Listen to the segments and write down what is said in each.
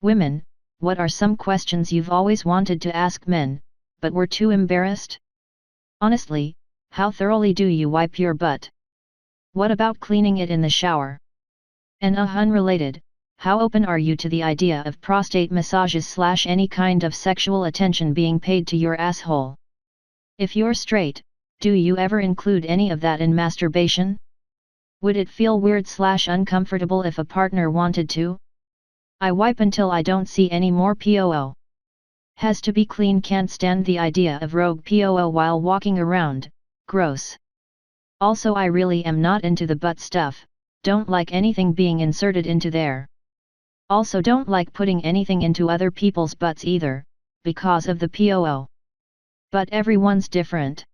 Women, what are some questions you've always wanted to ask men, but were too embarrassed? Honestly, how thoroughly do you wipe your butt? What about cleaning it in the shower? And unrelated, how open are you to the idea of prostate massages / any kind of sexual attention being paid to your asshole? If you're straight, do you ever include any of that in masturbation? Would it feel weird / uncomfortable if a partner wanted to? I wipe until I don't see any more poo. Has to be clean, can't stand the idea of rogue poo while walking around, gross. Also, I really am not into the butt stuff, don't like anything being inserted into there. Also don't like putting anything into other people's butts either, because of the poo. But everyone's different.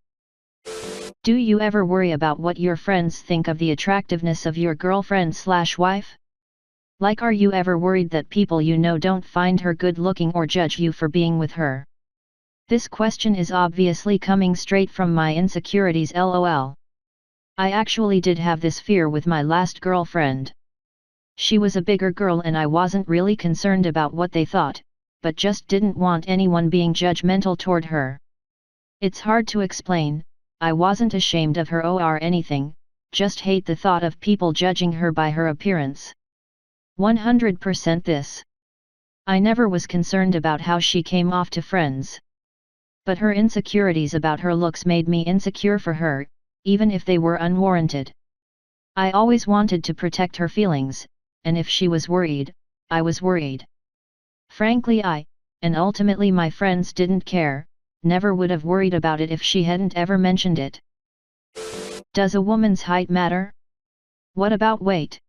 Do you ever worry about what your friends think of the attractiveness of your girlfriend / wife? Like, are you ever worried that people you know don't find her good looking or judge you for being with her? This question is obviously coming straight from my insecurities, lol. I actually did have this fear with my last girlfriend. She was a bigger girl and I wasn't really concerned about what they thought, but just didn't want anyone being judgmental toward her. It's hard to explain, I wasn't ashamed of her or anything, just hate the thought of people judging her by her appearance. 100% this. I never was concerned about how she came off to friends. But her insecurities about her looks made me insecure for her, even if they were unwarranted. I always wanted to protect her feelings, and if she was worried, I was worried. Frankly, and ultimately my friends didn't care, never would have worried about it if she hadn't ever mentioned it. Does a woman's height matter? What about weight?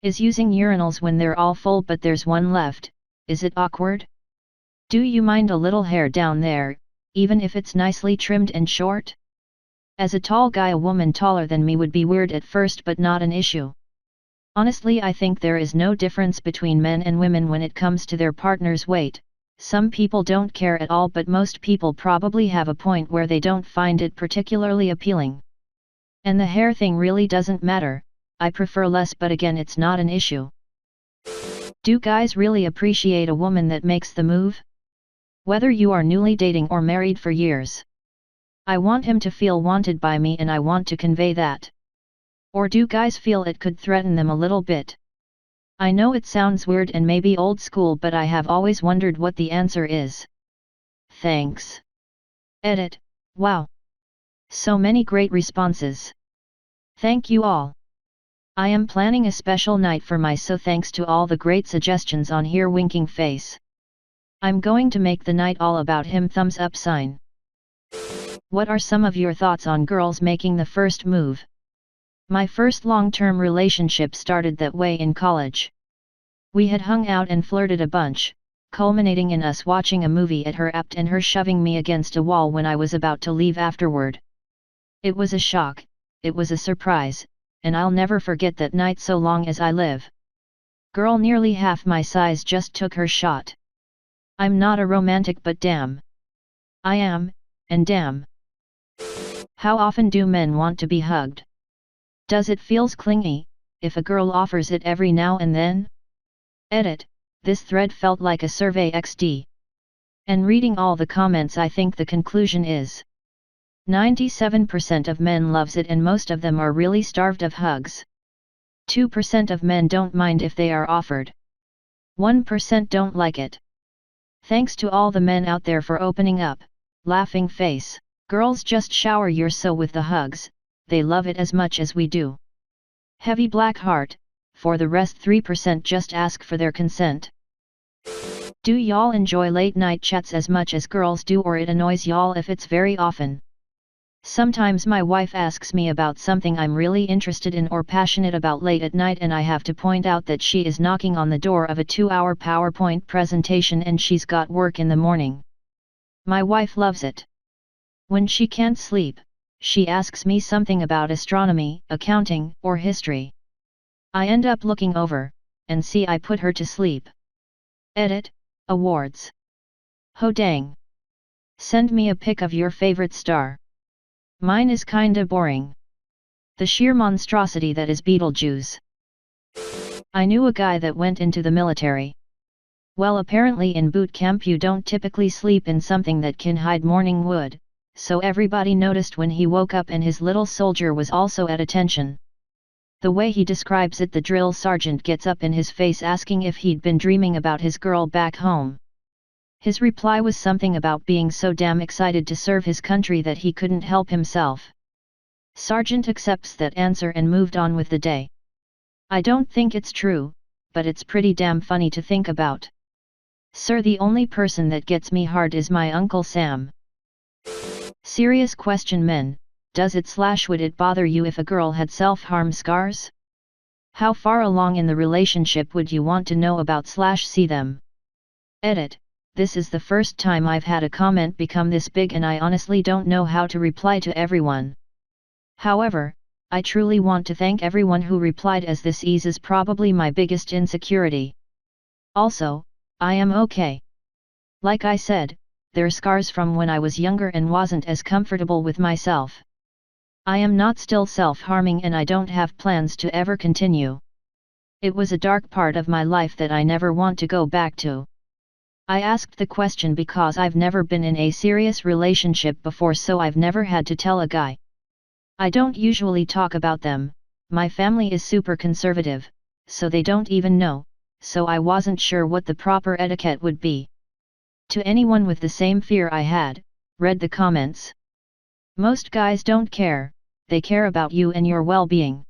Is using urinals when they're all full but there's one left, is it awkward? Do you mind a little hair down there, even if it's nicely trimmed and short? As a tall guy, a woman taller than me would be weird at first but not an issue. Honestly, I think there is no difference between men and women when it comes to their partner's weight. Some people don't care at all, but most people probably have a point where they don't find it particularly appealing. And the hair thing really doesn't matter, I prefer less, but again, it's not an issue. Do guys really appreciate a woman that makes the move? Whether you are newly dating or married for years. I want him to feel wanted by me and I want to convey that. Or do guys feel it could threaten them a little bit? I know it sounds weird and maybe old school, but I have always wondered what the answer is. Thanks. Edit. Wow. So many great responses. Thank you all. I am planning a special night for my so thanks to all the great suggestions on here, winking face. I'm going to make the night all about him, thumbs up sign. What are some of your thoughts on girls making the first move? My first long-term relationship started that way in college. We had hung out and flirted a bunch, culminating in us watching a movie at her apt and her shoving me against a wall when I was about to leave afterward. It was a shock, it was a surprise, and I'll never forget that night so long as I live. Girl nearly half my size just took her shot. I'm not a romantic, but damn. I am, and damn. How often do men want to be hugged? Does it feels clingy, if a girl offers it every now and then? Edit, this thread felt like a survey XD. And reading all the comments, I think the conclusion is 97% of men loves it and most of them are really starved of hugs. 2% of men don't mind if they are offered. 1% don't like it. Thanks to all the men out there for opening up, laughing face. Girls just shower your so with the hugs, they love it as much as we do. Heavy black heart, for the rest 3% just ask for their consent. Do y'all enjoy late night chats as much as girls do, or it annoys y'all if it's very often? Sometimes my wife asks me about something I'm really interested in or passionate about late at night and I have to point out that she is knocking on the door of a 2-hour PowerPoint presentation and she's got work in the morning. My wife loves it. When she can't sleep, she asks me something about astronomy, accounting, or history. I end up looking over, and see I put her to sleep. Edit, awards. Ho dang. Send me a pic of your favorite star. Mine is kinda boring. The sheer monstrosity that is Beetlejuice. I knew a guy that went into the military. Well, apparently in boot camp you don't typically sleep in something that can hide morning wood, so everybody noticed when he woke up and his little soldier was also at attention. The way he describes it, the drill sergeant gets up in his face asking if he'd been dreaming about his girl back home. His reply was something about being so damn excited to serve his country that he couldn't help himself. Sergeant accepts that answer and moved on with the day. I don't think it's true, but it's pretty damn funny to think about. Sir, the only person that gets me hard is my Uncle Sam. Serious question, men. Does it/would it bother you if a girl had self-harm scars? How far along in the relationship would you want to know about/see them? Edit. This is the first time I've had a comment become this big and I honestly don't know how to reply to everyone. However, I truly want to thank everyone who replied, as this eases probably my biggest insecurity. Also, I am okay. Like I said, they're scars from when I was younger and wasn't as comfortable with myself. I am not still self-harming and I don't have plans to ever continue. It was a dark part of my life that I never want to go back to. I asked the question because I've never been in a serious relationship before, so I've never had to tell a guy. I don't usually talk about them, my family is super conservative, so they don't even know, so I wasn't sure what the proper etiquette would be. To anyone with the same fear I had, read the comments. Most guys don't care, they care about you and your well-being.